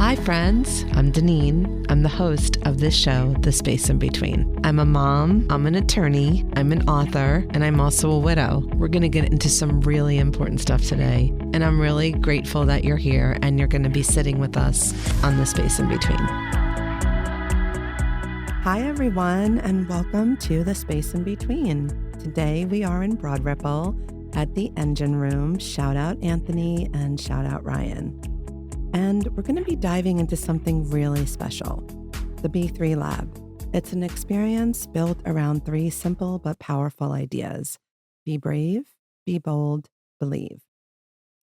Hi, friends. I'm Dinine. I'm the host of this show, The Space in Between. I'm a mom, I'm an attorney, I'm an author, and I'm also a widow. We're going to get into some really important stuff today, and I'm really grateful that you're here and you're going to be sitting with us on The Space in Between. Hi, everyone, and welcome to The Space in Between. Today, we are in Broad Ripple at the Engine Room. Shout out Anthony and shout out Ryan. And we're going to be diving into something really special, the B3 Lab. It's an experience built around three simple but powerful ideas: be brave, be bold, believe.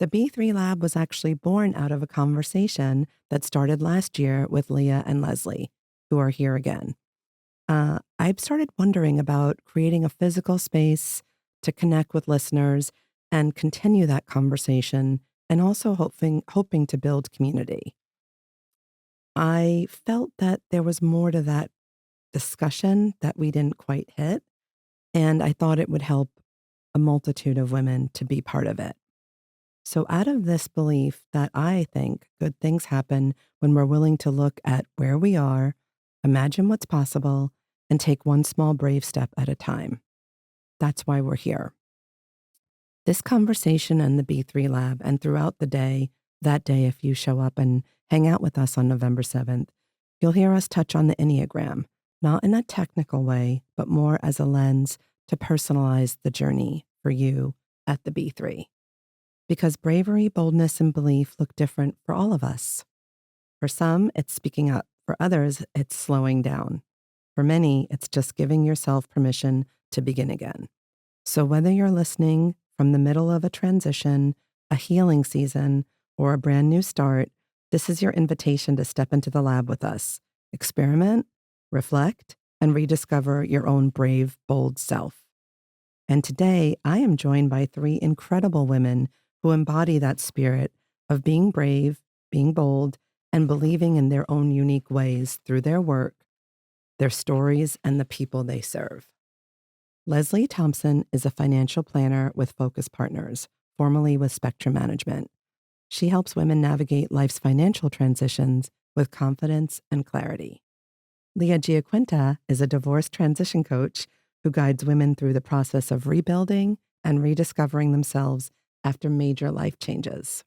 The B3 Lab was actually born out of a conversation that started last year with Leah and Leslie, who are here again. I've started wondering about creating a physical space to connect with listeners and continue that conversation, and also hoping to build community. I felt that there was more to that discussion that we didn't quite hit, and I thought it would help a multitude of women to be part of it. So out of this belief that I think good things happen when we're willing to look at where we are, imagine what's possible, and take one small brave step at a time. That's why we're here. This conversation and the B3 Lab, and throughout the day, that day if you show up and hang out with us on November 7th, you'll hear us touch on the Enneagram, not in a technical way, but more as a lens to personalize the journey for you at the B3. Because bravery, boldness, and belief look different for all of us. For some, it's speaking up. For others, it's slowing down. For many, it's just giving yourself permission to begin again. So whether you're listening from the middle of a transition, a healing season, or a brand new start, this is your invitation to step into the lab with us. Experiment, reflect, and rediscover your own brave, bold self. And today, I am joined by three incredible women who embody that spirit of being brave, being bold, and believing in their own unique ways through their work, their stories, and the people they serve. Leslie Thompson is a financial planner with Focus Partners, formerly with Spectrum Management. She helps women navigate life's financial transitions with confidence and clarity. Leah GiaQuinta is a divorce transition coach who guides women through the process of rebuilding and rediscovering themselves after major life changes.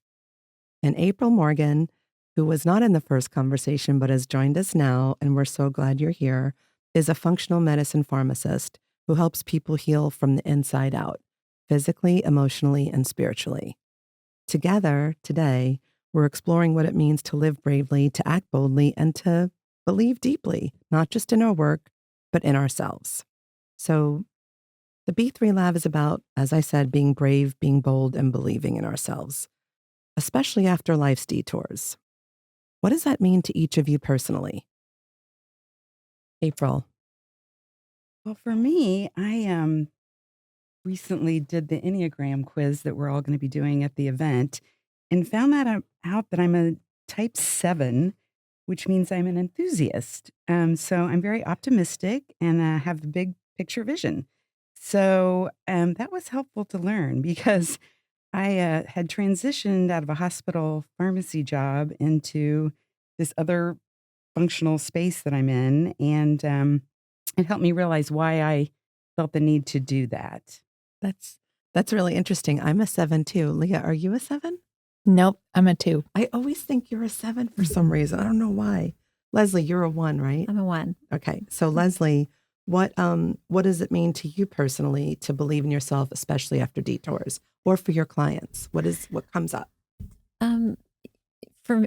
And April Morgan, who was not in the first conversation but has joined us now, and we're so glad you're here, is a functional medicine pharmacist who helps people heal from the inside out, physically, emotionally, and spiritually. Together, today, we're exploring what it means to live bravely, to act boldly, and to believe deeply, not just in our work, but in ourselves. So the B3 Lab is about, as I said, being brave, being bold, and believing in ourselves, especially after life's detours. What does that mean to each of you personally? April. Well, for me, I recently did the Enneagram quiz that we're all going to be doing at the event and found out that I'm a type 7, which means I'm an enthusiast. So I'm very optimistic and have a big picture vision. So that was helpful to learn because I had transitioned out of a hospital pharmacy job into this other functional space that I'm in. And it helped me realize why I felt the need to do that. That's really interesting. I'm a 7 too. Leah, are you a 7? Nope, I'm a 2. I always think you're a 7 for some reason. I don't know why. Leslie, you're a 1, right? I'm a 1. Okay. So Leslie, what does it mean to you personally to believe in yourself, especially after detours, or for your clients? What comes up?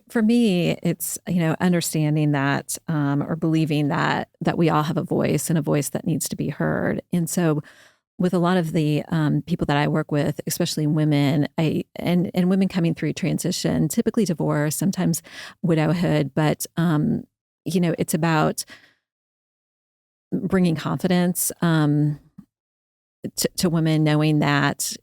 For me, it's, understanding that, or believing that we all have a voice and a voice that needs to be heard. And so with a lot of the people that I work with, especially women, and women coming through transition, typically divorce, sometimes widowhood, but, it's about bringing confidence to women, knowing that,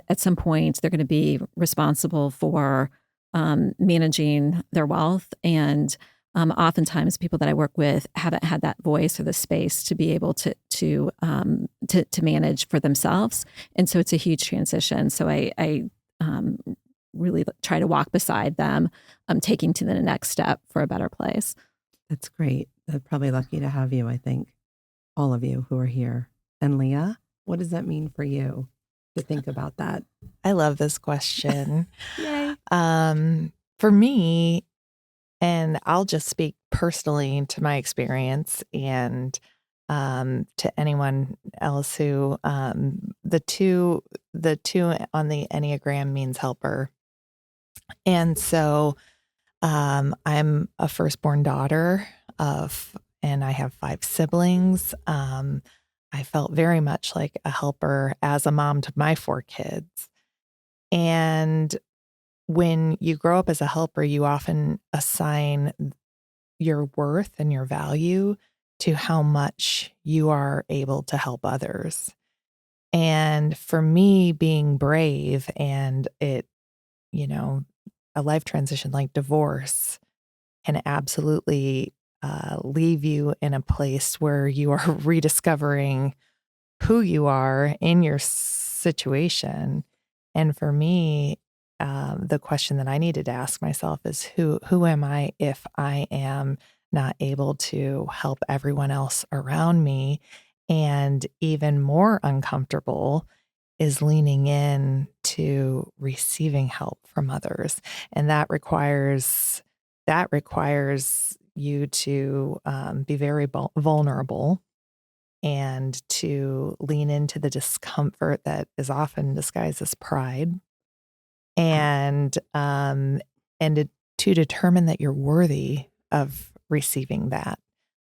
at some point they're going to be responsible for managing their wealth. And oftentimes people that I work with haven't had that voice or the space to be able to manage for themselves. And so it's a huge transition. So I really try to walk beside them, taking to the next step for a better place. That's great. They're probably lucky to have you, I think, all of you who are here. And Leah, what does that mean for you to think about that? I love this question. Yay. For me, and I'll just speak personally to my experience and to anyone else who the two on the Enneagram means helper. And so I'm a firstborn daughter and I have 5 siblings. I felt very much like a helper as a mom to my 4 kids. And when you grow up as a helper, you often assign your worth and your value to how much you are able to help others. And for me, being brave and a life transition like divorce can absolutely leave you in a place where you are rediscovering who you are in your situation. And for me, the question that I needed to ask myself is who am I if I am not able to help everyone else around me? And even more uncomfortable is leaning in to receiving help from others. And that requires you to be very vulnerable and to lean into the discomfort that is often disguised as pride, and to determine that you're worthy of receiving that.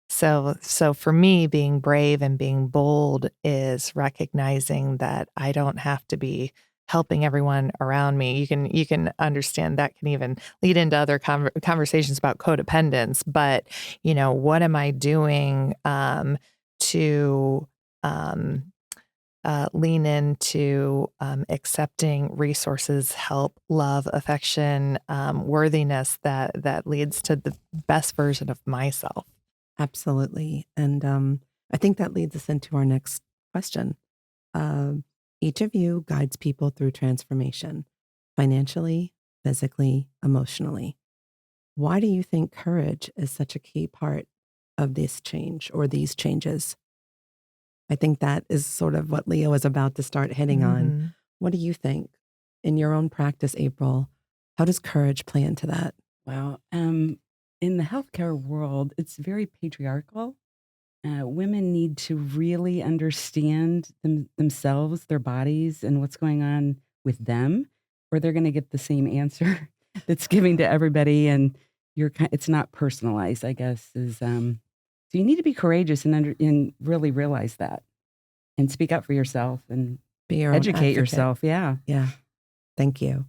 So for me, being brave and being bold is recognizing that I don't have to be helping everyone around me. You can understand that can even lead into other conversations about codependence. But what am I doing to lean into accepting resources, help, love, affection, worthiness that leads to the best version of myself. Absolutely. And I think that leads us into our next question. Each of you guides people through transformation, financially, physically, emotionally. Why do you think courage is such a key part of this change or these changes? I think that is sort of what Leah was about to start hitting on. What do you think in your own practice, April? How does courage play into that? Well, in the healthcare world, it's very patriarchal. Women need to really understand themselves, their bodies, and what's going on with them, or they're going to get the same answer that's given to everybody, and it's not personalized, I guess. So you need to be courageous and really realize that, and speak up for yourself and Be your own educate advocate. yourself. Yeah. Yeah. Thank you.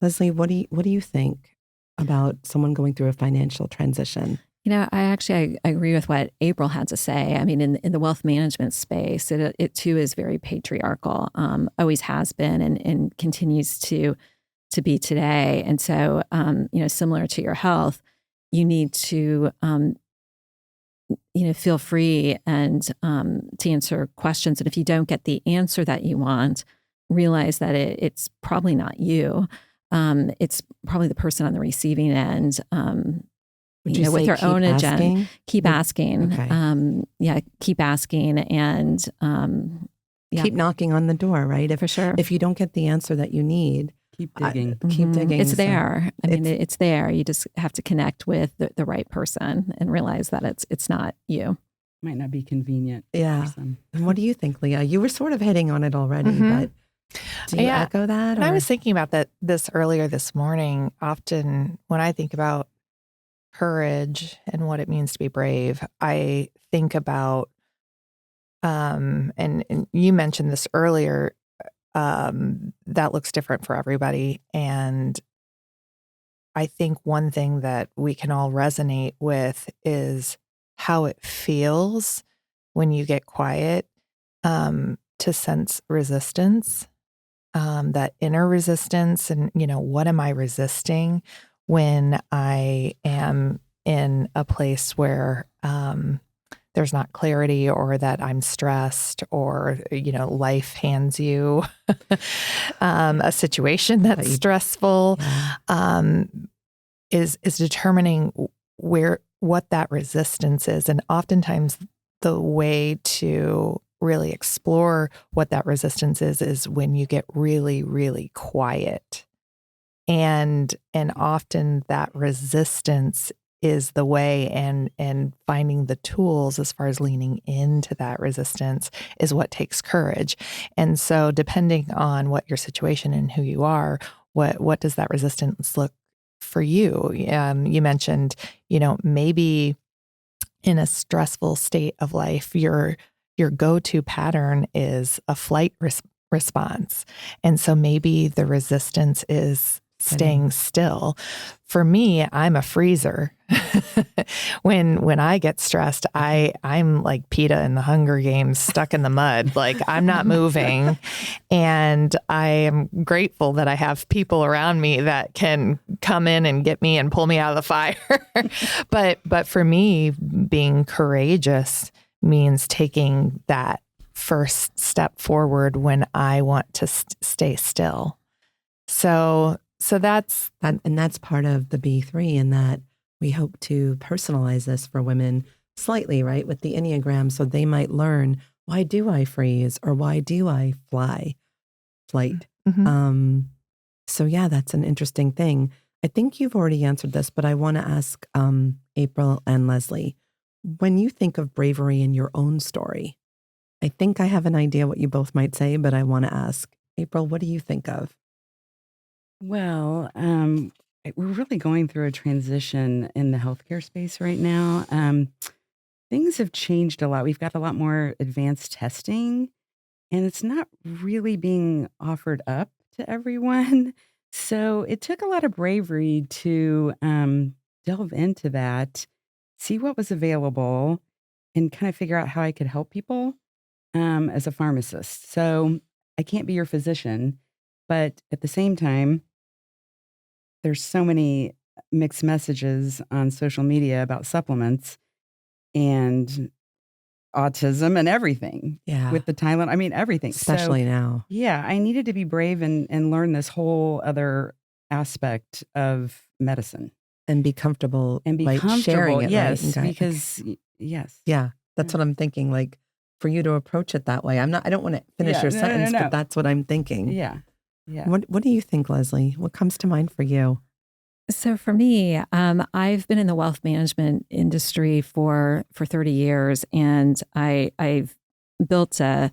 Leslie, what do you think about someone going through a financial transition? I agree with what April had to say. I mean, in the wealth management space, it too is very patriarchal, always has been and continues to be today. And so, similar to your health, you need to, feel free and to answer questions. And if you don't get the answer that you want, realize that it's probably not you. It's probably the person on the receiving end. With their own agenda, keep asking. Okay. Keep asking and keep knocking on the door, right? For sure. If you don't get the answer that you need, keep digging. Keep digging. It's there. It's there. You just have to connect with the right person and realize that it's not you. Might not be convenient. Yeah. And what do you think, Leah? You were sort of hitting on it already, but do you echo that? And I was thinking about this earlier this morning. Often when I think about courage and what it means to be brave, I think about, and you mentioned this earlier, that looks different for everybody. And I think one thing that we can all resonate with is how it feels when you get quiet, to sense resistance, that inner resistance. And, what am I resisting when I am in a place where there's not clarity, or that I'm stressed, or, life hands you a situation that's stressful, is determining what that resistance is. And oftentimes the way to really explore what that resistance is when you get really, really quiet. And often that resistance is the way, and finding the tools as far as leaning into that resistance is what takes courage. And so depending on what your situation and who you are, what does that resistance look for you? You mentioned, maybe in a stressful state of life, your go-to pattern is a flight response. And so maybe the resistance is staying still. For me, I'm a freezer. When I get stressed, I'm like PETA in the Hunger Games, stuck in the mud. Like, I'm not moving. And I am grateful that I have people around me that can come in and get me and pull me out of the fire. But for me, being courageous means taking that first step forward when I want to stay still. So that's part of the B3, in that we hope to personalize this for women slightly, right, with the Enneagram, so they might learn, why do I freeze, or why do I flight? Mm-hmm. So yeah, that's an interesting thing. I think you've already answered this, but I want to ask April and Leslie, when you think of bravery in your own story, I think I have an idea what you both might say, but I want to ask April, what do you think of? Well, we're really going through a transition in the healthcare space right now. Things have changed a lot. We've got a lot more advanced testing, and it's not really being offered up to everyone. So it took a lot of bravery to delve into that, see what was available, and kind of figure out how I could help people as a pharmacist. So I can't be your physician, but at the same time, there's so many mixed messages on social media about supplements and autism and everything. Yeah. With the Tylenol, I mean, everything. Especially now. Yeah, I needed to be brave and learn this whole other aspect of medicine. And be comfortable, And be like, comfortable, sharing it, yes, right? because, yes. Yeah, that's what I'm thinking, like, for you to approach it that way. I don't want to finish Yeah, your no, sentence, no. but that's what I'm thinking. Yeah, yeah. What do you think, Leslie? What comes to mind for you? So for me, I've been in the wealth management industry for 30 years, and I've built a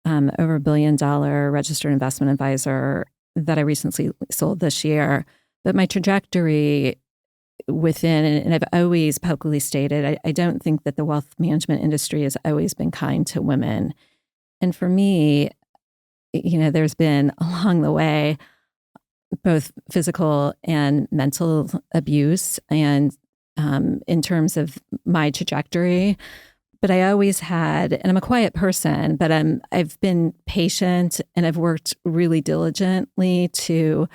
over $1 billion registered investment advisor that I recently sold this year. But my trajectory within, and I've always publicly stated, I don't think that the wealth management industry has always been kind to women. And for me, there's been along the way both physical and mental abuse, and in terms of my trajectory. But I always had, and I'm a quiet person, but I've been patient, and I've worked really diligently to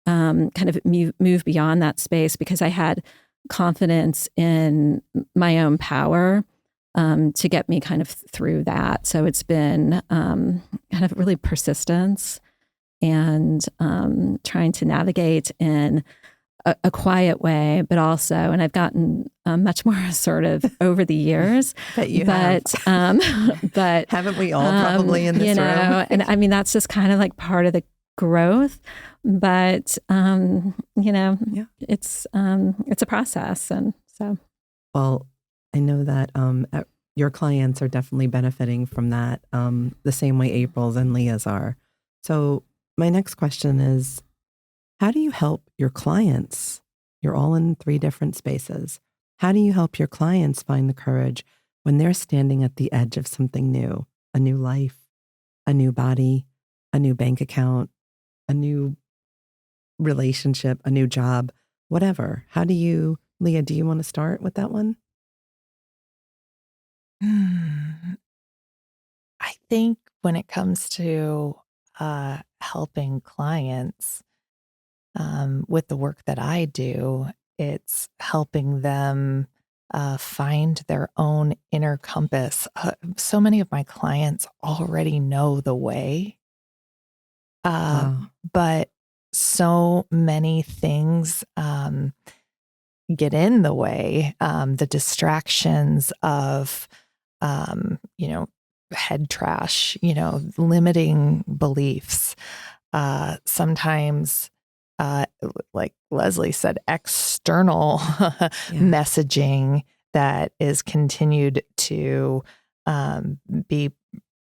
kind of move beyond that space, because I had confidence in my own power to get me kind of through that. So it's been kind of really persistence and trying to navigate in a quiet way, but also, and I've gotten much more assertive over the years. But haven't we all probably in this room? And I mean, that's just kind of like part of the growth. But it's a process, and so. Well, I know that your clients are definitely benefiting from that, the same way April's and Leah's are. So my next question is, how do you help your clients? You're all in 3 different spaces. How do you help your clients find the courage when they're standing at the edge of something new, a new life, a new body, a new bank account, a new relationship, a new job, whatever? Leah, do you want to start with that one? I think when it comes to helping clients with the work that I do, it's helping them find their own inner compass. So many of my clients already know the way, Wow. but so many things get in the way. The distractions of, head trash, limiting beliefs. Sometimes, like Leslie said, external messaging that is continued to be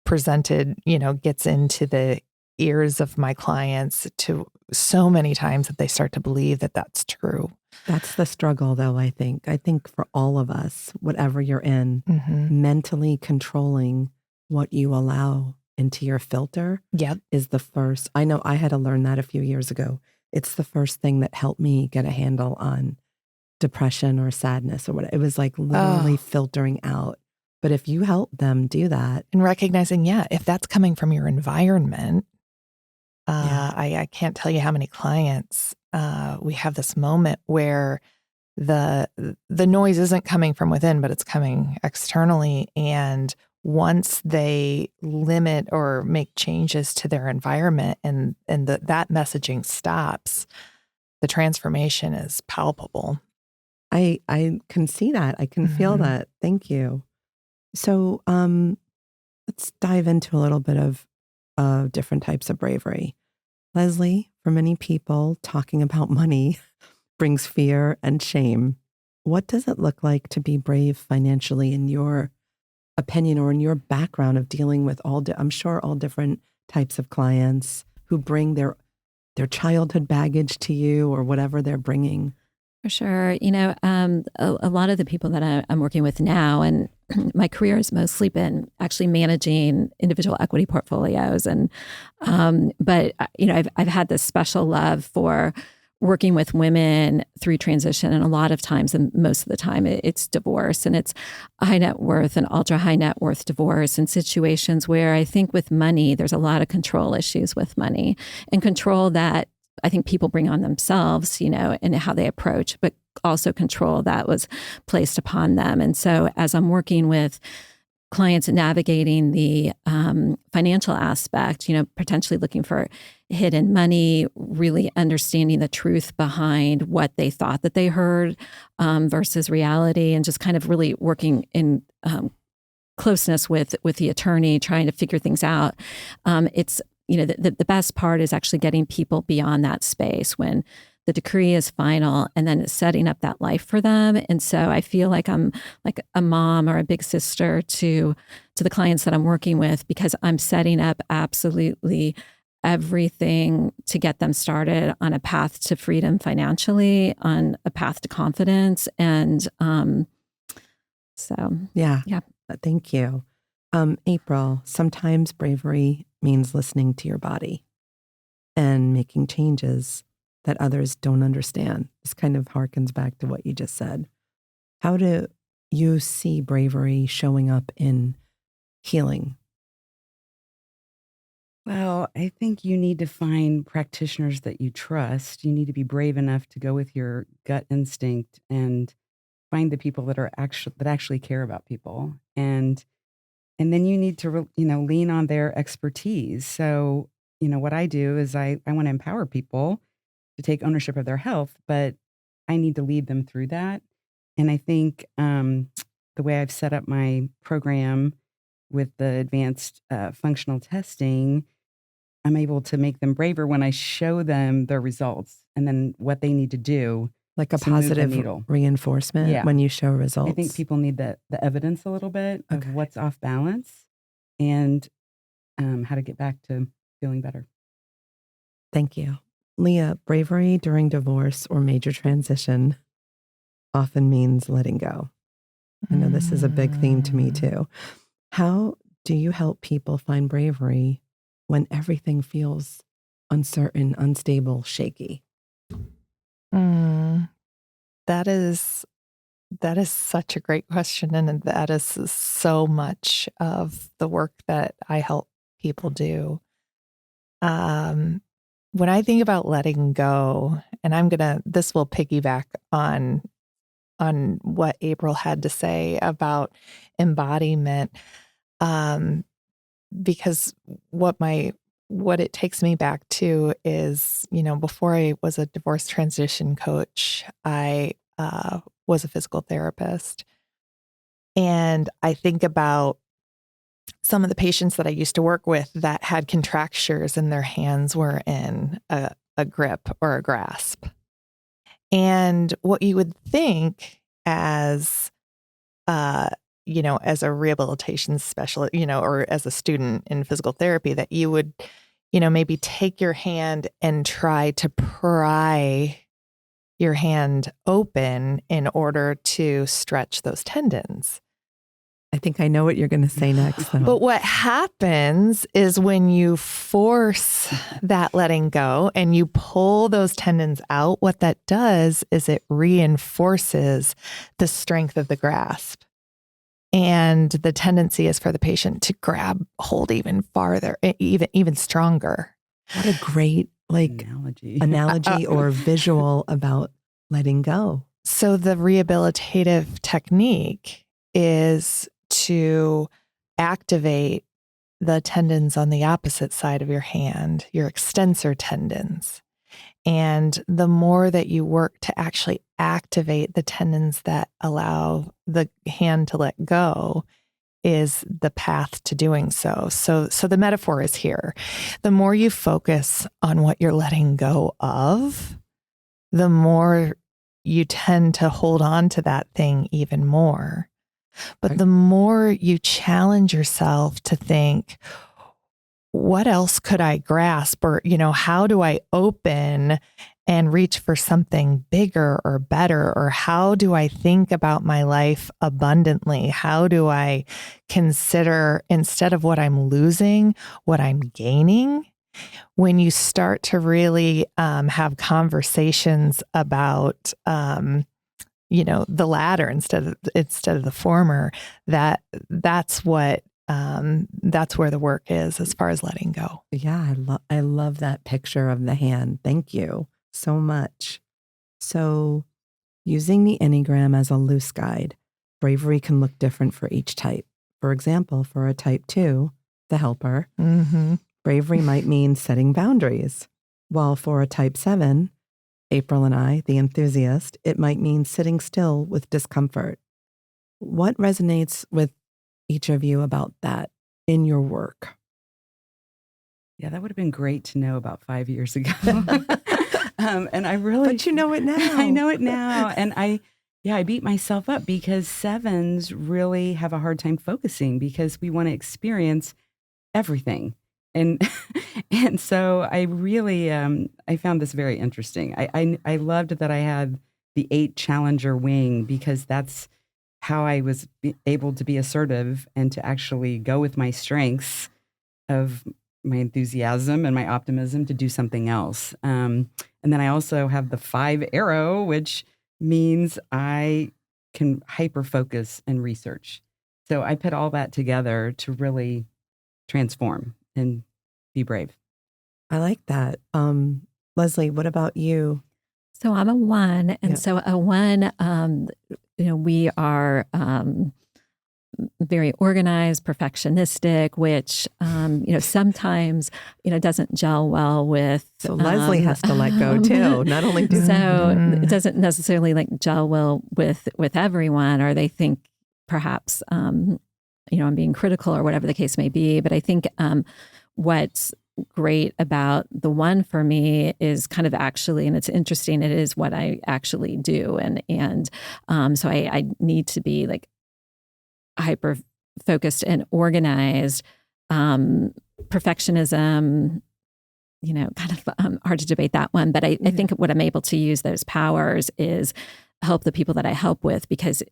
presented, gets into the ears of my clients to so many times that they start to believe that that's true. That's the struggle, though, I think. I think for all of us, whatever you're in, mentally controlling what you allow into your filter is the first. I know I had to learn that a few years ago. It's the first thing that helped me get a handle on depression or sadness or what. It was like literally filtering out. But if you help them do that. And recognizing, if that's coming from your environment, I can't tell you how many clients we have this moment where the noise isn't coming from within, but it's coming externally. And once they limit or make changes to their environment and that messaging stops, the transformation is palpable. I can see that. I can feel that. Thank you. So let's dive into a little bit of different types of bravery. Leslie, for many people, talking about money brings fear and shame. What does it look like to be brave financially in your opinion or in your background of dealing with I'm sure all different types of clients who bring their childhood baggage to you or whatever they're bringing? For sure. A lot of the people that I'm working with now, and my career has mostly been actually managing individual equity portfolios. And, but I've had this special love for working with women through transition. And a lot of times, and most of the time, it's divorce, and it's high net worth and ultra high net worth divorce, and situations where I think with money, there's a lot of control issues with money, and control that I think people bring on themselves, and how they approach, but also control that was placed upon them. And so as I'm working with clients navigating the financial aspect, potentially looking for hidden money, really understanding the truth behind what they thought that they heard versus reality, and just kind of really working in closeness with the attorney, trying to figure things out. It's the best part is actually getting people beyond that space when the decree is final, and then setting up that life for them. And so I feel like I'm like a mom or a big sister to the clients that I'm working with, because I'm setting up absolutely everything to get them started on a path to freedom financially, on a path to confidence. And Thank you. April, sometimes bravery means listening to your body and making changes that others don't understand. This kind of harkens back to what you just said. How do you see bravery showing up in healing? Well, I think you need to find practitioners that you trust. You need to be brave enough to go with your gut instinct and find the people that actually care about people. And then you need to lean on their expertise. So, what I do is I want to empower people to take ownership of their health, but I need to lead them through that. And I think the way I've set up my program with the advanced functional testing, I'm able to make them braver when I show them their results and then what they need to do. Like a positive reinforcement when you show results. I think people need the evidence a little bit of what's off balance and how to get back to feeling better. Thank you. Leah, bravery during divorce or major transition often means letting go. I know this is a big theme to me too. How do you help people find bravery when everything feels uncertain, unstable, shaky? That is such a great question. And that is so much of the work that I help people do. When I think about letting go, and this will piggyback on on what April had to say about embodiment, because what it takes me back to is, before I was a divorce transition coach, I was a physical therapist. And I think about some of the patients that I used to work with that had contractures and their hands were in a grip or a grasp. And what you would think as as a rehabilitation specialist, or as a student in physical therapy, that you would, maybe take your hand and try to pry your hand open in order to stretch those tendons. I think I know what you're going to say next, though. But what happens is when you force that letting go and you pull those tendons out, what that does is it reinforces the strength of the grasp. And the tendency is for the patient to grab hold even farther, even stronger. What a great analogy or visual about letting go. So the rehabilitative technique is to activate the tendons on the opposite side of your hand, your extensor tendons. And the more that you work to actually activate the tendons that allow the hand to let go is the path to doing so. So the metaphor is here. The more you focus on what you're letting go of, the more you tend to hold on to that thing even more. But the more you challenge yourself to think, what else could I grasp? Or, how do I open and reach for something bigger or better? Or how do I think about my life abundantly? How do I consider, instead of what I'm losing, what I'm gaining? When you start to really have conversations about, the latter instead of the former, that's where the work is as far as letting go. Yeah, I love that picture of the hand. Thank you so much. So, using the Enneagram as a loose guide, bravery can look different for each type. For example, for a type 2, the helper, bravery might mean setting boundaries, while for a type 7, April and I, the enthusiast, it might mean sitting still with discomfort. What resonates with each of you about that in your work? Yeah, that would have been great to know about 5 years ago. And I really... But you know it now. I know it now. And I beat myself up because 7s really have a hard time focusing because we want to experience everything. And so I really, I found this very interesting. I loved that I had the 8 Challenger wing because that's how I was able to be assertive and to actually go with my strengths of my enthusiasm and my optimism to do something else. And then I also have the 5 Arrow, which means I can hyper-focus and research. So I put all that together to really transform and be brave. I like that. Leslie, what about you? So I'm a 1. And so a 1, we are very organized, perfectionistic, which, sometimes, doesn't gel well with. So Leslie has to let go too. Not only do it doesn't necessarily gel well with everyone, or they think perhaps, I'm being critical or whatever the case may be. But I think what's great about the 1 for me is kind of actually, and it's interesting, it is what I actually do. And so I need to be hyper focused and organized. Perfectionism, kind of hard to debate that one. But I think what I'm able to use those powers is help the people that I help with, because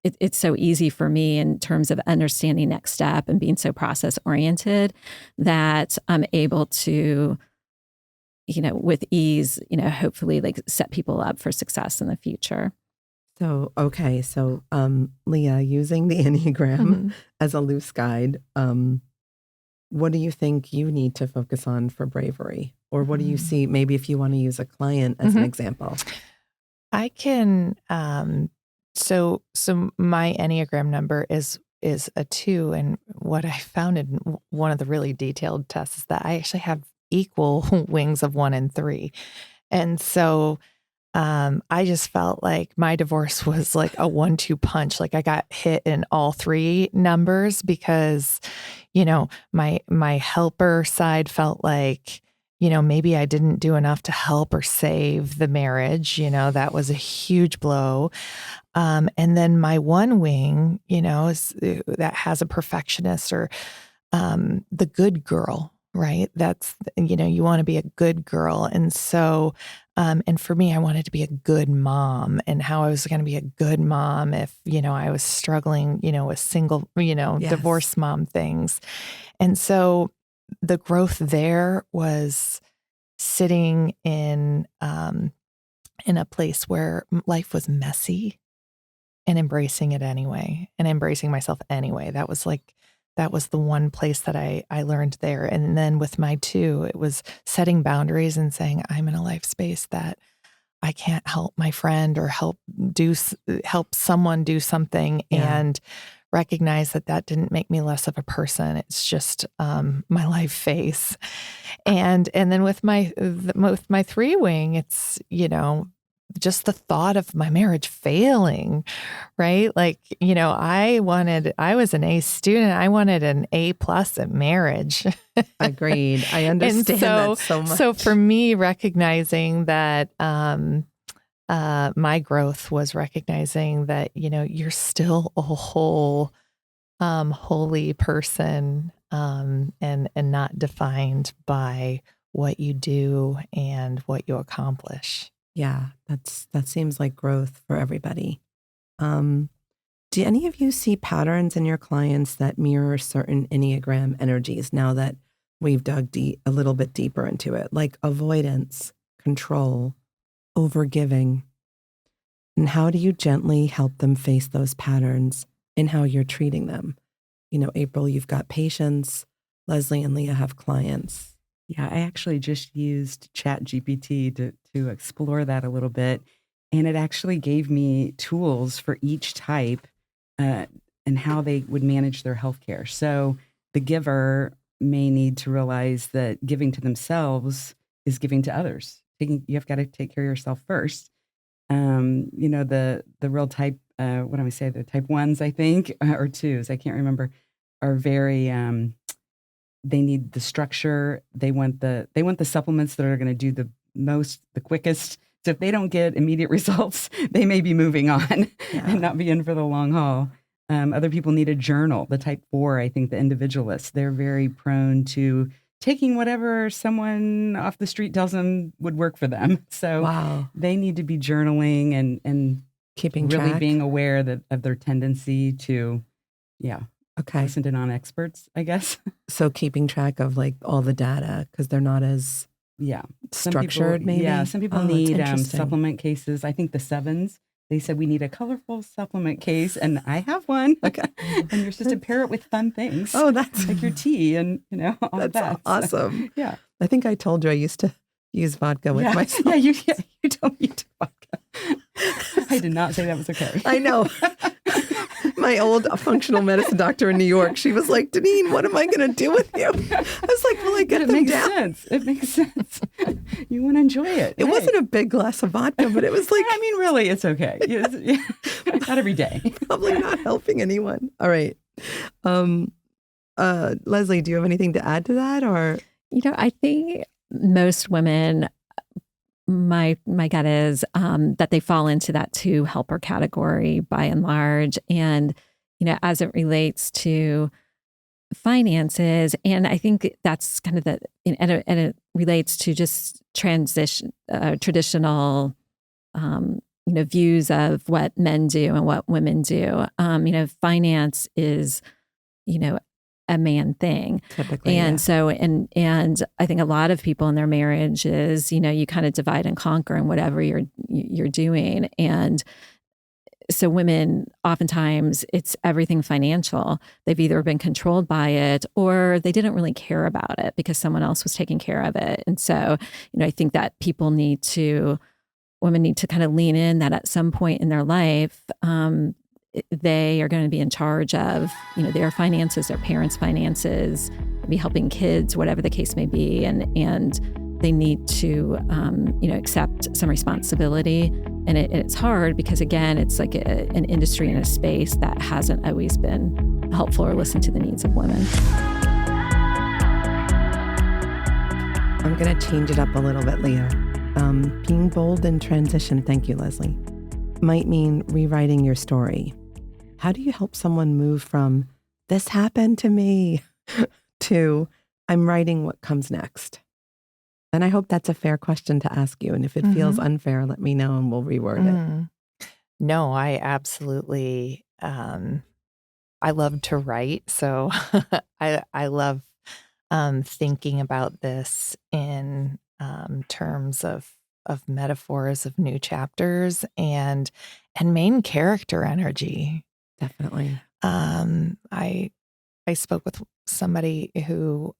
it's so easy for me in terms of understanding next step and being so process oriented that I'm able to, with ease, hopefully set people up for success in the future. So, okay. So, Leah, using the Enneagram as a loose guide, what do you think you need to focus on for bravery? Or what do you see, maybe if you want to use a client as an example? I can, so my Enneagram number is a 2. And what I found in one of the really detailed tests is that I actually have equal wings of 1 and 3. And so I just felt like my divorce was like a 1-2 punch. Like I got hit in all 3 numbers because, my helper side felt like, maybe I didn't do enough to help or save the marriage. That was a huge blow. And then my 1 wing, that has a perfectionist or the good girl, right? That's, you want to be a good girl. And so, and for me, I wanted to be a good mom, and how I was going to be a good mom if, I was struggling, with single, Yes. divorce mom things. And so the growth there was sitting in a place where life was messy and embracing it anyway, and embracing myself anyway. That was the one place that I learned there. And then with my 2, it was setting boundaries and saying, I'm in a life space that I can't help my friend or help someone do something, and recognize that didn't make me less of a person. It's just my life phase. And then with my 3 wing, it's, just the thought of my marriage failing, right? Like, I was an A student. I wanted an A+ at marriage. Agreed. I understand that so much. So for me, recognizing that my growth was recognizing that, you're still a whole, holy person, and not defined by what you do and what you accomplish. Yeah, that seems like growth for everybody. Do any of you see patterns in your clients that mirror certain Enneagram energies now that we've dug a little bit deeper into it, like avoidance, control, overgiving? And how do you gently help them face those patterns in how you're treating them? April, you've got patients. Leslie and Leah have clients. Yeah, I actually just used ChatGPT to explore that a little bit. And it actually gave me tools for each type and how they would manage their healthcare. So the giver may need to realize that giving to themselves is giving to others. You've got to take care of yourself first. The real type, what do I say? The type 1s, I think, or 2s, I can't remember, are very... they need the structure. They want the supplements that are going to do the quickest. So if they don't get immediate results, they may be moving on and not be in for the long haul. Other people need a journal. The type 4, I think, the individualists, they're very prone to taking whatever someone off the street tells them would work for them. So they need to be journaling and keeping really track. being aware of their tendency to, listen to non-experts, I guess. So keeping track of like all the data because they're not as structured, maybe? Yeah, some people need supplement cases. I think the 7s, they said we need a colorful supplement case, and I have one. Okay. And you're supposed to pair it with fun things. Oh, that's like your tea and, all that's that. awesome. So, yeah. I think I told you I used to use vodka with myself. Yeah, you told me to vodka. I did not say that was okay. I know. My old functional medicine doctor in New York, she was like, Dinine, what am I going to do with you? I was like, well, I get them down. Sense. It makes sense. You want to enjoy it. It wasn't a big glass of vodka, but it was like... I mean, really, it's okay. Not every day. Probably not helping anyone. All right. Leslie, do you have anything to add to that? Or I think most women, my gut is that they fall into that 2 helper category by and large. And, as it relates to finances, and I think that's kind of and it relates to just traditional, views of what men do and what women do. Finance is, a man thing. Typically, and so, and I think a lot of people in their marriages, you kind of divide and conquer in whatever you're doing. And so women, oftentimes it's everything financial. They've either been controlled by it or they didn't really care about it because someone else was taking care of it. And so, I think that people need to women need to kind of lean in that at some point in their life, they are going to be in charge of, their finances, their parents' finances, be helping kids, whatever the case may be. And they need to, accept some responsibility. And it's hard because, again, it's like an industry and a space that hasn't always been helpful or listened to the needs of women. I'm going to change it up a little bit, Leah. Being bold in transition, thank you, Leslie, might mean rewriting your story. How do you help someone move from this happened to me to I'm writing what comes next? And I hope that's a fair question to ask you. And if it feels unfair, let me know and we'll reword it. No, I absolutely, I love to write. So I love thinking about this in terms of metaphors of new chapters and main character energy. Definitely. I spoke with somebody who,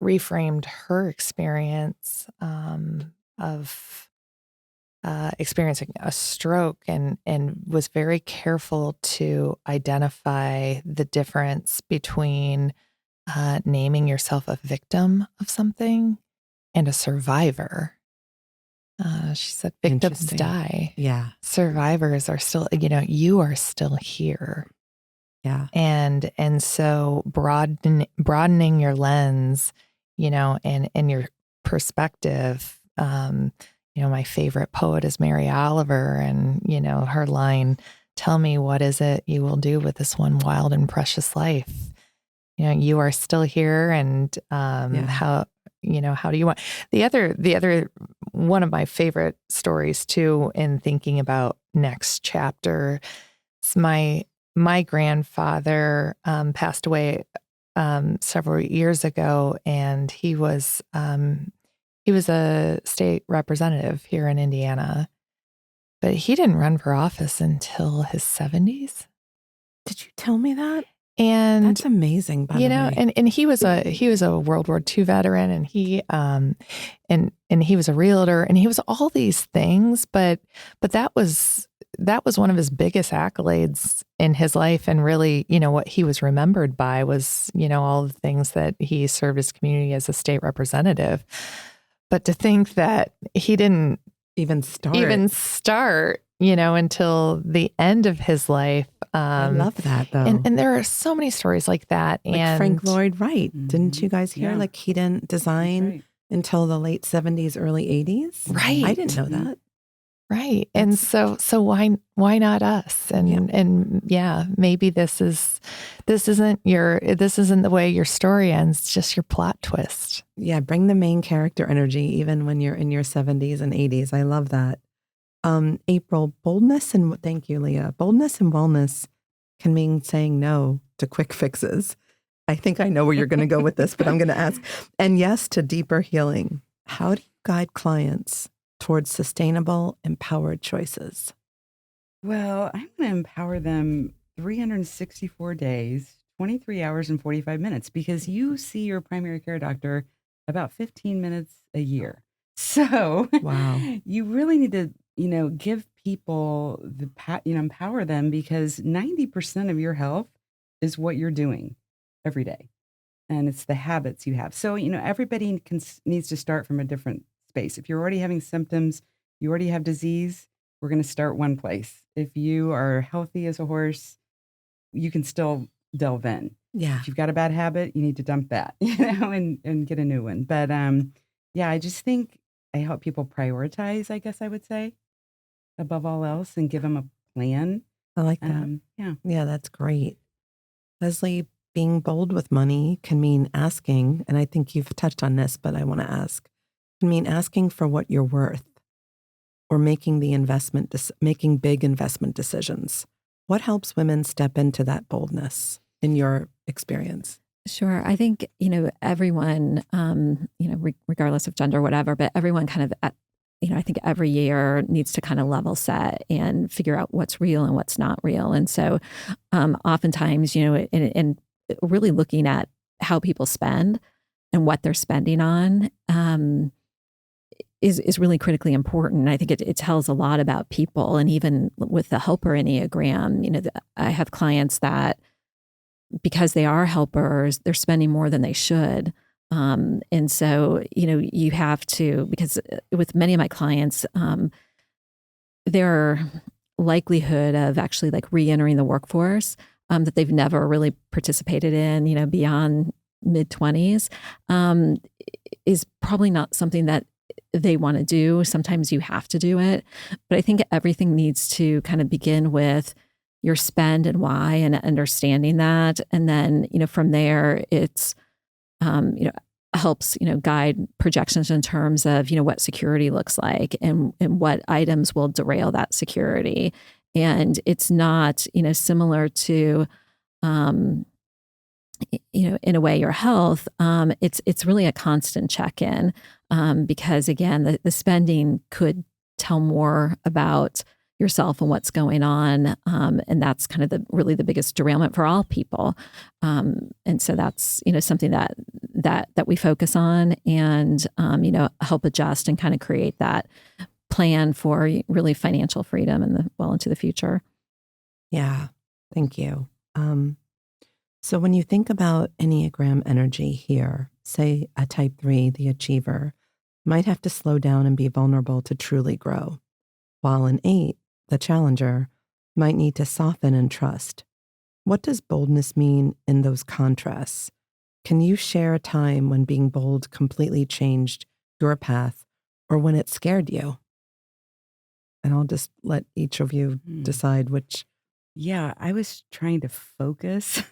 reframed her experience of experiencing a stroke and was very careful to identify the difference between naming yourself a victim of something and a survivor. She said victims die. Yeah. Survivors are still, you are still here. Yeah. And so broadening your lens, and your perspective. My favorite poet is Mary Oliver, and, her line, "Tell me, what is it you will do with this one wild and precious life?" You are still here, and how do you want the other one of my favorite stories too in thinking about next chapter is my grandfather passed away several years ago, and he was a state representative here in Indiana, but he didn't run for office until his 70s. Did you tell me that? And that's amazing, by the way. And he was a World War II veteran, and he and he was a realtor, and he was all these things, but that was one of his biggest accolades in his life. And really, what he was remembered by was, all the things that he served his community as a state representative. But to think that he didn't even start, until the end of his life. I love that, though. And there are so many stories like that. Like and Frank Lloyd Wright. Didn't you guys hear? Yeah. Like he didn't design until the late 70s, early 80s. Right. I didn't know that. Right. And so why not us? And maybe this isn't the way your story ends. It's just your plot twist. Yeah. Bring the main character energy, even when you're in your 70s and 80s. I love that. April, thank you, Leah. Boldness and wellness can mean saying no to quick fixes. I think I know where you're going to go with this, but I'm going to ask. And yes to deeper healing. How do you guide clients towards sustainable, empowered choices? Well, I'm going to empower them 364 days, 23 hours and 45 minutes, because you see your primary care doctor about 15 minutes a year. So wow, you really need to, give people empower them, because 90% of your health is what you're doing every day. And it's the habits you have. So, everybody needs to start from a different space. If you're already having symptoms, you already have disease, we're going to start one place. If you are healthy as a horse, you can still delve in. Yeah. If you've got a bad habit, you need to dump that, and get a new one. But I just think I help people prioritize, I guess I would say, above all else, and give them a plan. I like that. Yeah, that's great. Leslie, being bold with money can mean asking, and I think you've touched on this, but I want to ask, can mean asking for what you're worth, or making big investment decisions. What helps women step into that boldness in your experience? Sure. I think, everyone, regardless of gender or whatever, but everyone kind of, I think every year needs to kind of level set and figure out what's real and what's not real. And so oftentimes, in really looking at how people spend and what they're spending on, is really critically important. I think it tells a lot about people. And even with the helper Enneagram, I have clients that, because they are helpers, they're spending more than they should. And so, you have to, because with many of my clients, their likelihood of actually like re-entering the workforce that they've never really participated in, beyond mid-20s, is probably not something that they want to do. Sometimes you have to do it. But I think everything needs to kind of begin with your spend and why, and understanding that. And then, from there, it's, helps, guide projections in terms of, what security looks like and what items will derail that security. And it's not, similar to, in a way, your health. It's really a constant check-in, because again, the spending could tell more about yourself and what's going on. And that's kind of really the biggest derailment for all people. And so that's, something that we focus on and, help adjust and kind of create that plan for really financial freedom into the future. Yeah. Thank you. So when you think about Enneagram energy here, say a type 3, the achiever, might have to slow down and be vulnerable to truly grow, while an 8, the challenger, might need to soften and trust. What does boldness mean in those contrasts? Can you share a time when being bold completely changed your path, or when it scared you? And I'll just let each of you decide which. Yeah, I was trying to focus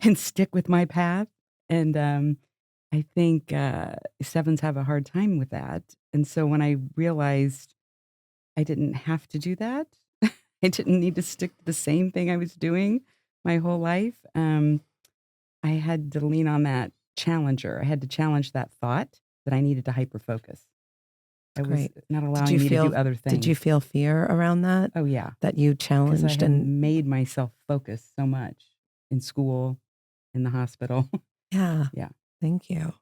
and stick with my path. And I think 7s have a hard time with that. And so when I realized I didn't have to do that, I didn't need to stick to the same thing I was doing my whole life, I had to lean on that challenger. I had to challenge that thought that I needed to hyper-focus. I was Great. not allowing me to do other things. Did you feel fear around that? Oh, yeah. That you Because challenged I had made myself focus so much in school, in the hospital. Yeah. Yeah. Thank you.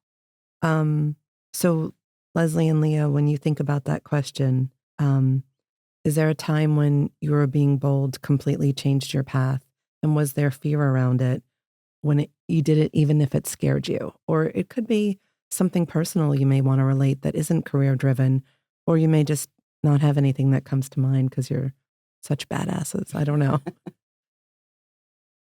So Leslie and Leah, when you think about that question, is there a time when you were being bold completely changed your path? And was there fear around it when you did it, even if it scared you? Or it could be something personal you may want to relate that isn't career driven, or you may just not have anything that comes to mind because you're such badasses. I don't know.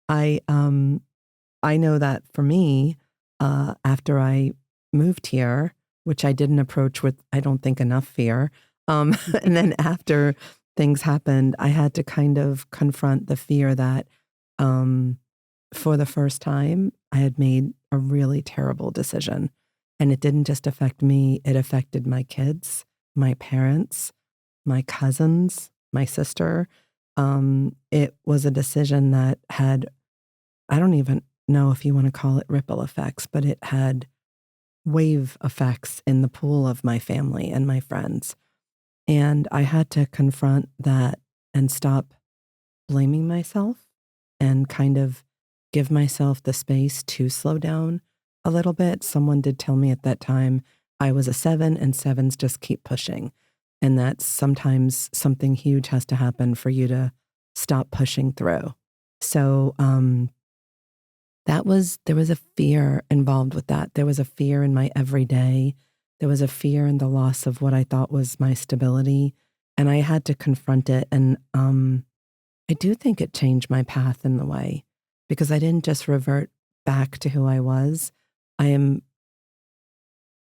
I know that for me, after I moved here, which I didn't approach with, I don't think, enough fear. And then after things happened, I had to kind of confront the fear that for the first time, I had made a really terrible decision. And it didn't just affect me, it affected my kids, my parents, my cousins, my sister. It was a decision that had, I don't even know if you want to call it ripple effects, but it had wave effects in the pool of my family and my friends. And I had to confront that and stop blaming myself and kind of give myself the space to slow down a little bit. Someone did tell me at that time I was a 7 and 7s just keep pushing. And that sometimes something huge has to happen for you to stop pushing through. So there was a fear involved with that. There was a fear in my everyday. There was a fear in the loss of what I thought was my stability. And I had to confront it. And I do think it changed my path in the way, because I didn't just revert back to who I was. I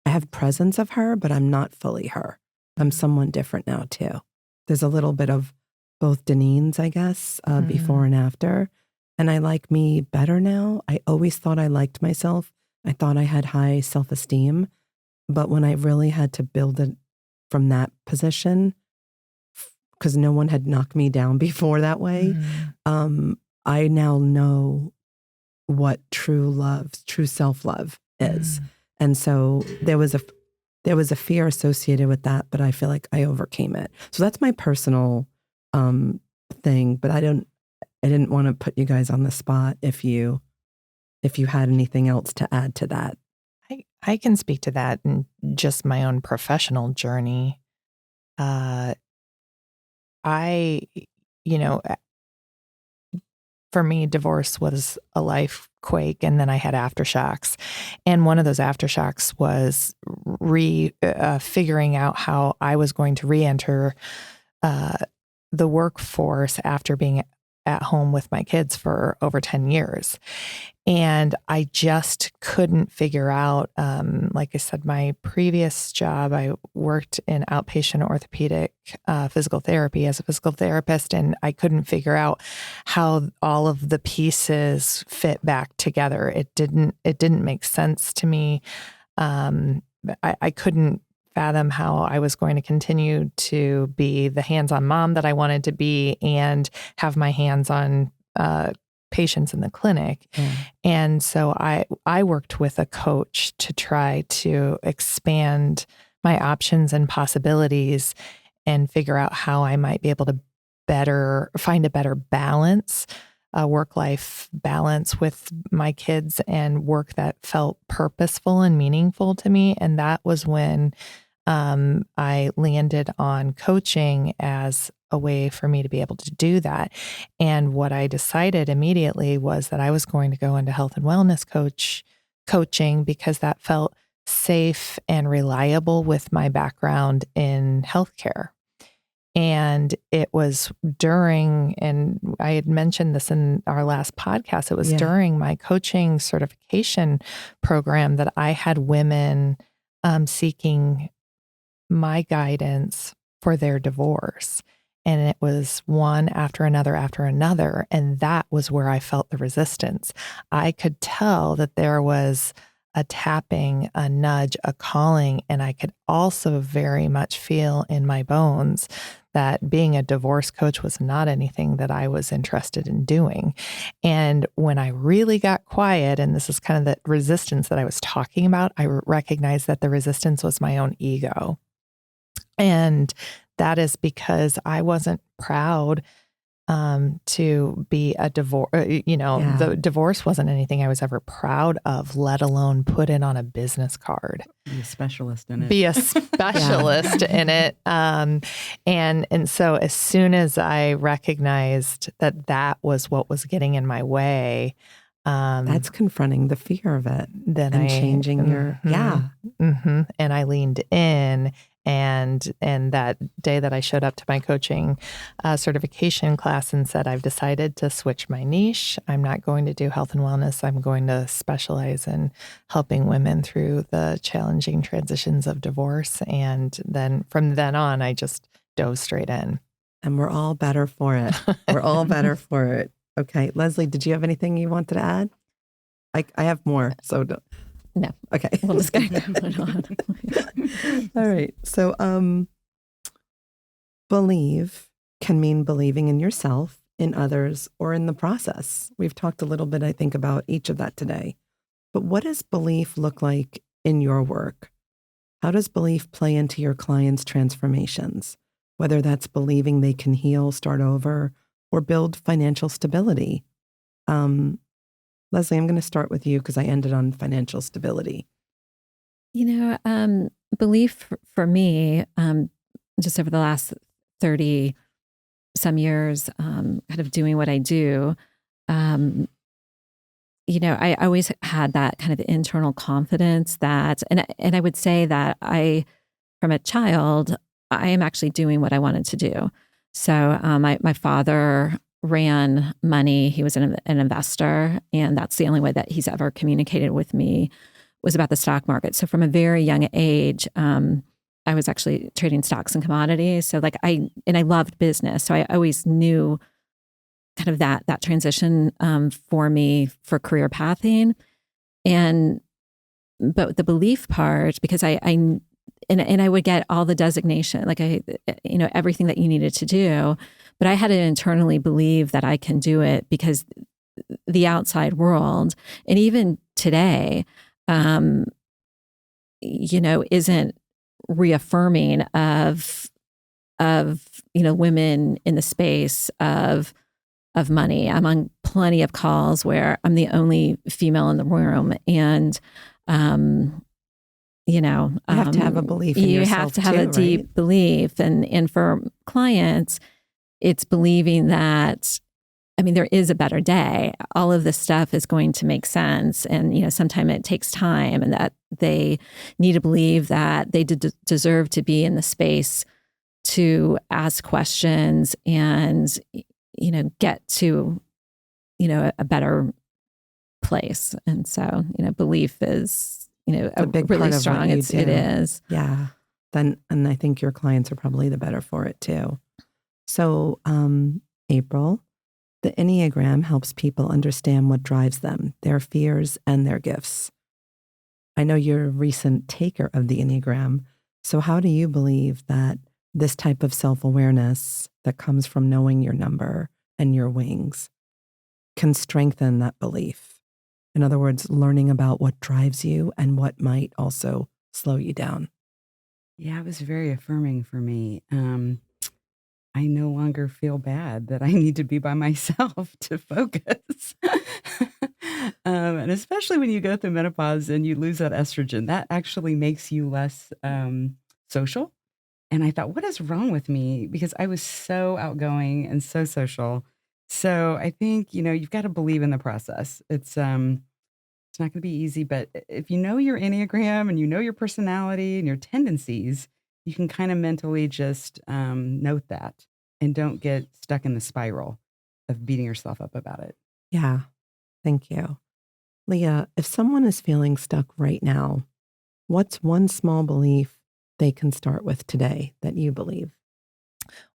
have presence of her, but I'm not fully her. I'm someone different now too. There's a little bit of both Dinines, I guess, before and after. And I like me better now. I always thought I liked myself. I thought I had high self-esteem. But when I really had to build it from that position, because no one had knocked me down before that way, I now know what true love, true self-love is. And so there was a fear associated with that, but I feel like I overcame it. So that's my personal thing, but I didn't want to put you guys on the spot if you had anything else to add to that. I can speak to that in just my own professional journey. I, you know, for me, divorce was a life quake, and then I had aftershocks. And one of those aftershocks was figuring out how I was going to re-enter the workforce after being at home with my kids for over 10 years. And I just couldn't figure out, like I said, my previous job, I worked in outpatient orthopedic physical therapy as a physical therapist, and I couldn't figure out how all of the pieces fit back together. It didn't make sense to me. I couldn't fathom how I was going to continue to be the hands-on mom that I wanted to be and have my hands on patients in the clinic. And so I worked with a coach to try to expand my options and possibilities and figure out how I might be able to find a better balance, a work-life balance with my kids and work that felt purposeful and meaningful to me. And that was when I landed on coaching as a way for me to be able to do that. And what I decided immediately was that I was going to go into health and wellness coaching because that felt safe and reliable with my background in healthcare. And it was during, and I had mentioned this in our last podcast, it was during my coaching certification program that I had women seeking my guidance for their divorce. And it was one after another after another. And that was where I felt the resistance. I could tell that there was a tapping, a nudge, a calling. And I could also very much feel in my bones that being a divorce coach was not anything that I was interested in doing. And when I really got quiet, and this is kind of the resistance that I was talking about, I recognized that the resistance was my own ego. And that is because I wasn't proud to be a divorce. The divorce wasn't anything I was ever proud of, let alone put it on a business card. Be a specialist in it. Be a specialist in it. And so as soon as I recognized that that was what was getting in my way, that's confronting the fear of it. Then and changing your, and I leaned in. And that day that I showed up to my coaching certification class and said, I've decided to switch my niche. I'm not going to do health and wellness. I'm going to specialize in helping women through the challenging transitions of divorce. And then from then on, I just dove straight in. And we're all better for it. We're all better for it. Okay. Leslie, did you have anything you wanted to add? I have more. So don't. No. Okay. We'll just go on. All right. So, believe can mean believing in yourself, in others, or in the process. We've talked a little bit, I think, about each of that today. But what does belief look like in your work? How does belief play into your clients' transformations? Whether that's believing they can heal, start over, or build financial stability. Leslie, I'm going to start with you because I ended on financial stability. Belief for me, just over the last 30 some years, kind of doing what I do, I always had that kind of internal confidence that, and I would say that from a child, I am actually doing what I wanted to do. So my father ran money. He was an investor, and that's the only way that he's ever communicated with me was about the stock market. So from a very young age, I was actually trading stocks and commodities. So I loved business. So I always knew kind of that transition for me for career pathing. But the belief part, because I would get all the designation, everything that you needed to do, but I had to internally believe that I can do it because the outside world, and even today, isn't reaffirming of women in the space of money. I'm on plenty of calls where I'm the only female in the room, and You know, you have to have a belief in you yourself have to have too, a deep right? belief. And for clients, it's believing that, I mean, there is a better day. All of this stuff is going to make sense. And, you know, sometimes it takes time, and that they need to believe that they deserve to be in the space to ask questions and, you know, get to, you know, a better place. And so, you know, belief is, you know, a big really part of strong. what you It do. is. Yeah. And I think your clients are probably the better for it too. So, April, the Enneagram helps people understand what drives them, their fears and their gifts. I know you're a recent taker of the Enneagram. So how do you believe that this type of self-awareness that comes from knowing your number and your wings can strengthen that belief? In other words, learning about what drives you and what might also slow you down. Yeah, it was very affirming for me. I no longer feel bad that I need to be by myself to focus. And especially when you go through menopause and you lose that estrogen, that actually makes you less social. And I thought, what is wrong with me? Because I was so outgoing and so social. So I think, you know, you've got to believe in the process. It's not going to be easy, but if you know your Enneagram and you know your personality and your tendencies, you can kind of mentally just note that and don't get stuck in the spiral of beating yourself up about it. Yeah, thank you. Leah, if someone is feeling stuck right now, what's one small belief they can start with today that you believe?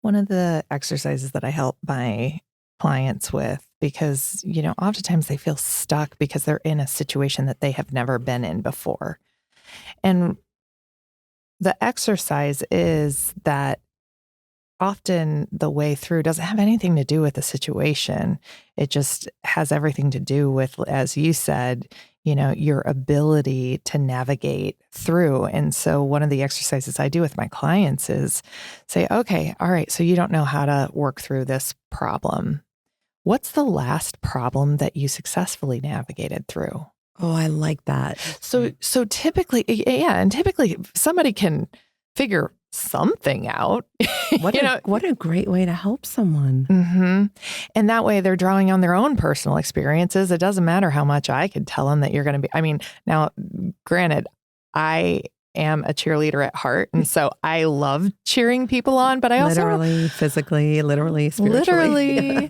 One of the exercises that I help my clients with, because, you know, oftentimes they feel stuck because they're in a situation that they have never been in before. And the exercise is that often the way through doesn't have anything to do with the situation. It just has everything to do with, as you said, you know, your ability to navigate through. And so one of the exercises I do with my clients is say, okay, all right, so you don't know how to work through this problem. What's the last problem that you successfully navigated through? Oh, I like that. So typically, yeah, and typically somebody can figure something out. What a great way to help someone. Mm-hmm. And that way they're drawing on their own personal experiences. It doesn't matter how much I could tell them that you're going to be. I mean, now, granted, I am a cheerleader at heart, and so I love cheering people on. But I also literally, physically, literally, spiritually.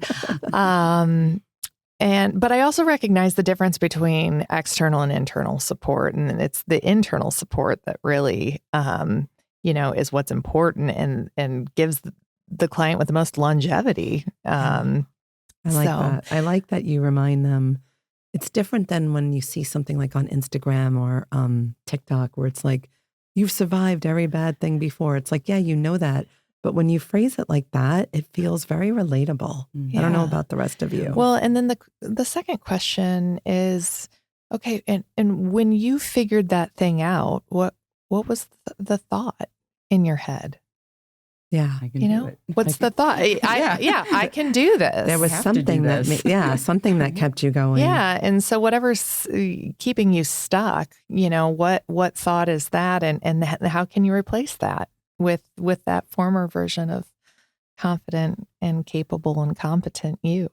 But I also recognize the difference between external and internal support, and it's the internal support that really, you know, is what's important and gives the client with the most longevity. I like that. I like that you remind them. It's different than when you see something like on Instagram or TikTok, where it's like, you've survived every bad thing before. It's like, yeah, you know that. But when you phrase it like that, it feels very relatable. Yeah. I don't know about the rest of you. Well, and then the second question is, okay, and when you figured that thing out, what was the thought in your head? Yeah. I can You do know, it. what's the thought? I can do this. There was have to do something that, this. something that kept you going. Yeah. And so whatever's keeping you stuck, you know, what thought is that? And how can you replace that with that former version of confident and capable and competent you?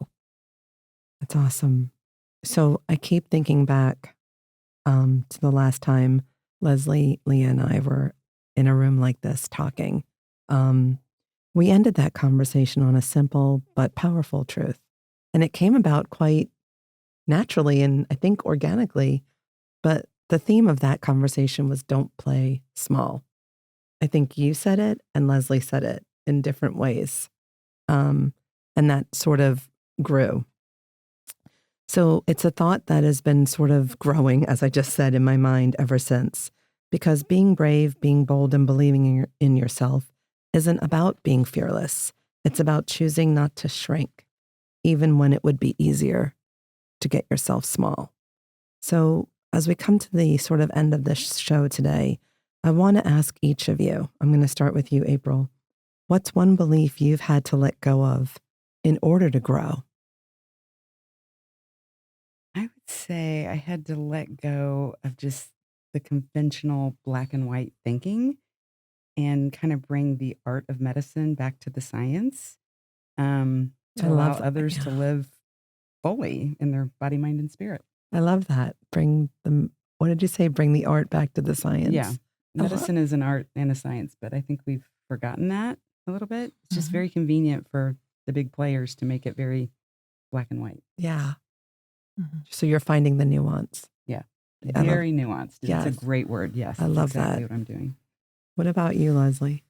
That's awesome. So I keep thinking back to the last time Leslie, Leah, and I were in a room like this talking. We ended that conversation on a simple but powerful truth. And it came about quite naturally and I think organically. But the theme of that conversation was don't play small. I think you said it and Leslie said it in different ways. And that sort of grew. So it's a thought that has been sort of growing, as I just said, in my mind ever since. Because being brave, being bold, and believing in yourself isn't about being fearless. It's about choosing not to shrink, even when it would be easier to get yourself small. So as we come to the sort of end of this show today, I want to ask each of you, I'm going to start with you, April. What's one belief you've had to let go of in order to grow? I would say I had to let go of just the conventional black and white thinking and kind of bring the art of medicine back to the science, to I allow love that. others to Yeah. live fully in their body, mind, and spirit. I love that. What did you say? Bring the art back to the science. Yeah. I love- Medicine is an art and a science, but I think we've forgotten that a little bit. It's just Mhm. very convenient for the big players to make it very black and white. Yeah. Mhm. So you're finding the nuance. Yeah. I love- Very nuanced. Yes. It's a great word. Yes. I that's love exactly that. what I'm doing. What about you, Leslie?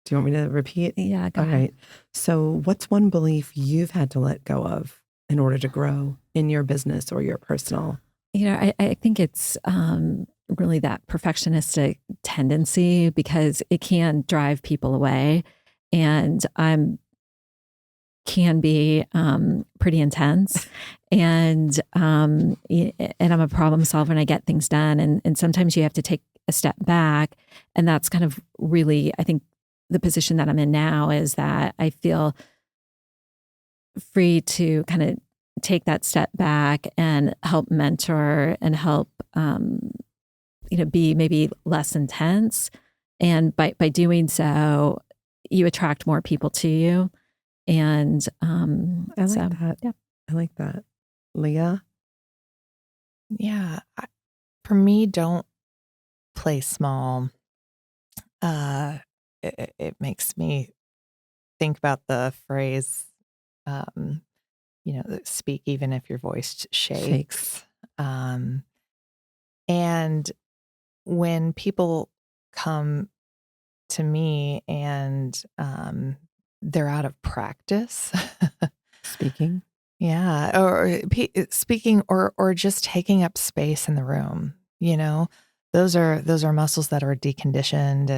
Do you want me to repeat? Yeah, go All ahead. right. So what's one belief you've had to let go of in order to grow in your business or your personal? I think it's really that perfectionistic tendency, because it can drive people away, and can be pretty intense, and I'm a problem solver and I get things done, and sometimes you have to take a step back, and that's kind of really, I think, the position that I'm in now, is that I feel free to kind of take that step back and help mentor and help be maybe less intense, and by doing so you attract more people to you, and I like that. yeah. I like that. Leah? Yeah. For me, don't play small. It makes me think about the phrase, speak even if your voice shakes. And when people come to me and they're out of practice, Speaking? yeah, or speaking, or just taking up space in the room, those are muscles that are deconditioned,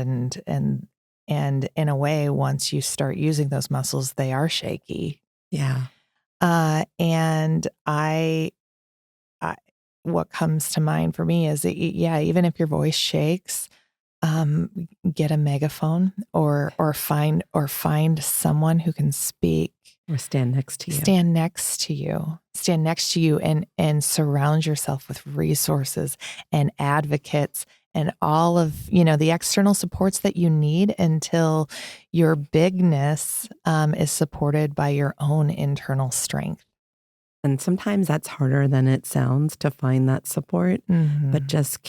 and in a way, once you start using those muscles, they are shaky. Yeah. And I what comes to mind for me is that, yeah, even if your voice shakes, get a megaphone or find someone who can speak. Or stand next to you. Stand next to you and surround yourself with resources and advocates and all of, the external supports that you need until your bigness is supported by your own internal strength. And sometimes that's harder than it sounds to find that support, Mm-hmm. but just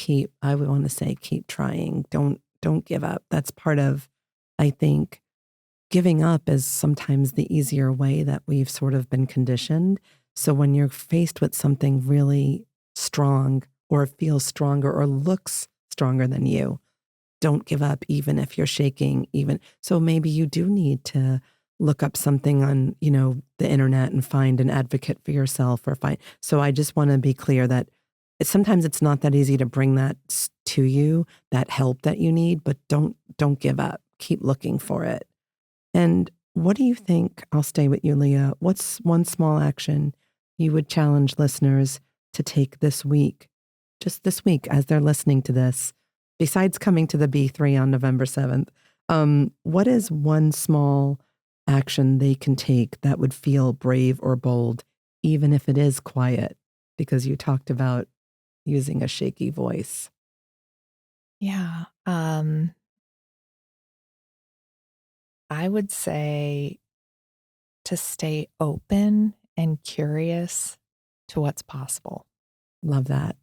I would want to say, keep trying. Don't give up. That's part of, I think, giving up is sometimes the easier way that we've sort of been conditioned. So when you're faced with something really strong or feels stronger or looks stronger than you, don't give up, even if you're shaking. So maybe you do need to look up something on, the internet and find an advocate for yourself So I just want to be clear that sometimes it's not that easy to bring that to you, that help that you need, but don't give up. Keep looking for it. And what do you think? I'll stay with you, Leah. What's one small action you would challenge listeners to take this week, just this week as they're listening to this, besides coming to the B3 on November 7th? What is one small action they can take that would feel brave or bold, even if it is quiet? Because you talked about using a shaky voice. Yeah. I would say to stay open and curious to what's possible. Love that.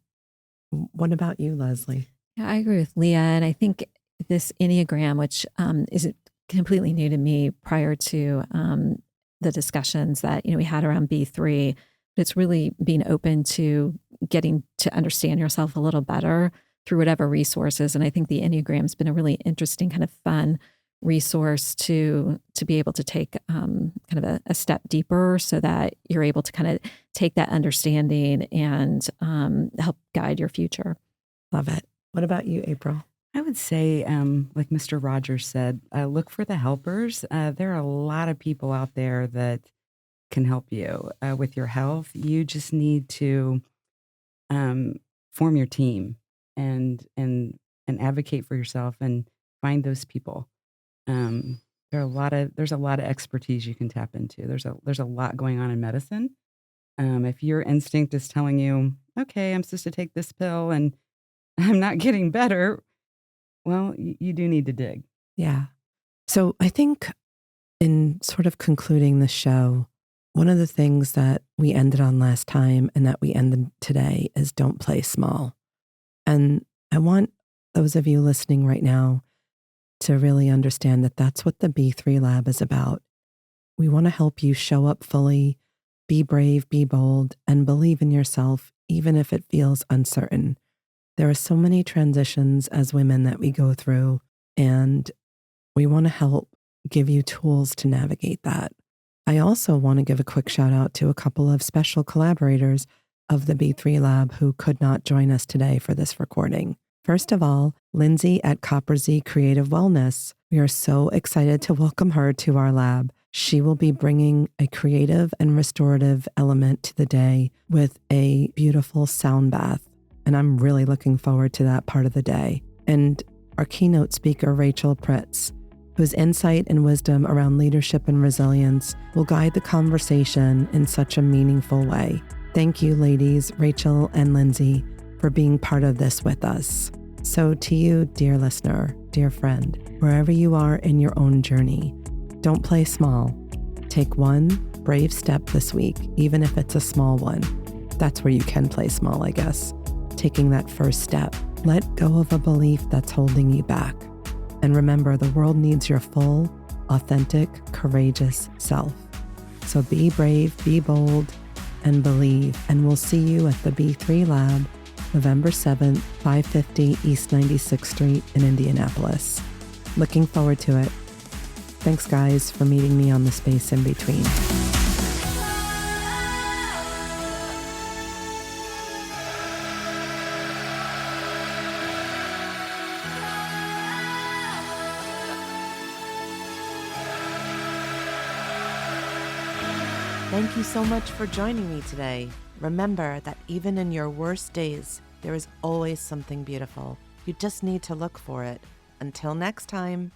What about you, Leslie? Yeah, I agree with Leah. And I think this Enneagram, which isn't completely new to me prior to the discussions that we had around B3, but it's really being open to getting to understand yourself a little better through whatever resources. And I think the Enneagram's been a really interesting, kind of fun resource to be able to take kind of a step deeper, so that you're able to kind of take that understanding and help guide your future. Love it. What about you, April? I would say, like Mr. Rogers said, look for the helpers. There are a lot of people out there that can help you with your health. You just need to form your team and advocate for yourself and find those people. There's a lot of expertise you can tap into. There's a lot going on in medicine. If your instinct is telling you, okay, I'm supposed to take this pill and I'm not getting better, well, you do need to dig. Yeah. So I think in sort of concluding the show, one of the things that we ended on last time and that we ended today is don't play small. And I want those of you listening right now to really understand that that's what the B3 Lab is about. We want to help you show up fully, be brave, be bold, and believe in yourself, even if it feels uncertain. There are so many transitions as women that we go through, and we want to help give you tools to navigate that. I also want to give a quick shout out to a couple of special collaborators of the B3 Lab who could not join us today for this recording. First of all, Lindsay at Copper Z Creative Wellness. We are so excited to welcome her to our lab. She will be bringing a creative and restorative element to the day with a beautiful sound bath. And I'm really looking forward to that part of the day. And our keynote speaker, Rachel Pritz, whose insight and wisdom around leadership and resilience will guide the conversation in such a meaningful way. Thank you, ladies, Rachel and Lindsay, for being part of this with us. So to you, dear listener, dear friend, wherever you are in your own journey, don't play small. Take one brave step this week, even if it's a small one. That's where you can play small, I guess. Taking that first step. Let go of a belief that's holding you back. And remember, the world needs your full, authentic, courageous self. So be brave, be bold, and believe. And we'll see you at the B3 Lab, November 7th, 550 East 96th Street in Indianapolis. Looking forward to it. Thanks, guys, for meeting me on the space in between. Thank you so much for joining me today. Remember that even in your worst days, there is always something beautiful. You just need to look for it. Until next time.